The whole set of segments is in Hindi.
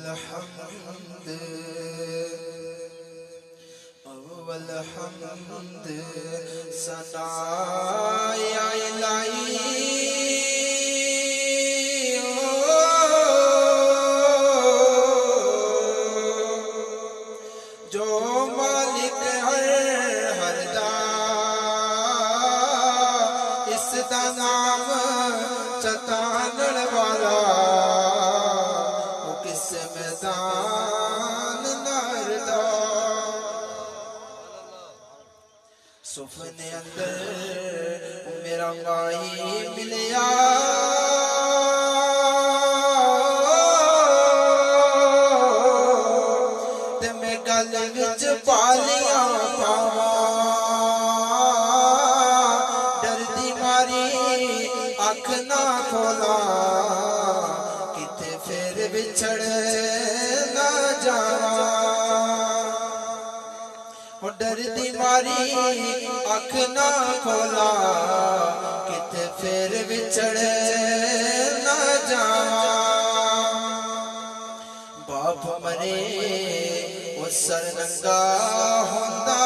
हम्द अव्वल हम्द सना या इलाही जो मालिक हर दा इस दा नाम चतानण वाला मैदान नारदा सुफने अंदर मेरा माही मिलिया ते मैं गल विच पालिया पावा डरदी मारी अख ना खोला किते फिर बिछड़ डरदी मारी अख ना खोला किते फिर बिछड़ ना जावा बाप मरे वो सरनंगा होंदा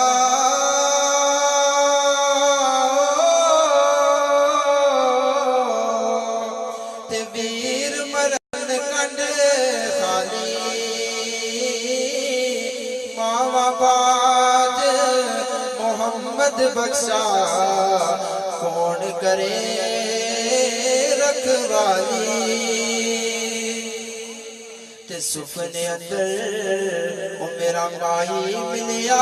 ते वीर मरन कंड खाली मावा बाज मोहम्मद बख्शा कौन करे रखवाली ते सुपने अंदर ओ मेरा माही मिलिया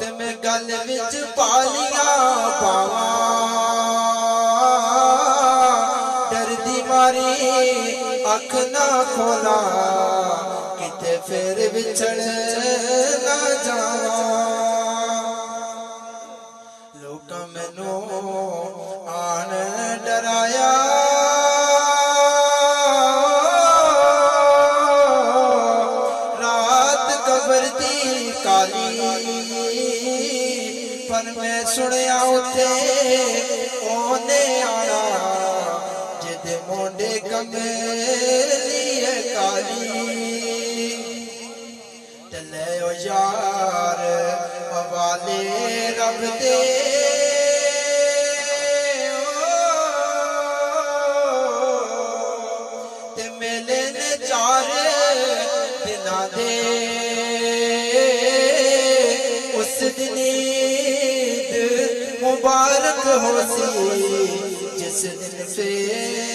ते मैं गल विच पालिया पावा अख ना खोला किते फिर बिछड़ ना जावा लोग मैनू आन डराया रात कबर दी काली पर मैं सुनिया उथे ओने आना मोंडे कमेलिए काली चले ओ यार हवाले रब दे ते मेले ने चार दिना दे उस दिन ईद मुबारक हो सी जिस दिन फिर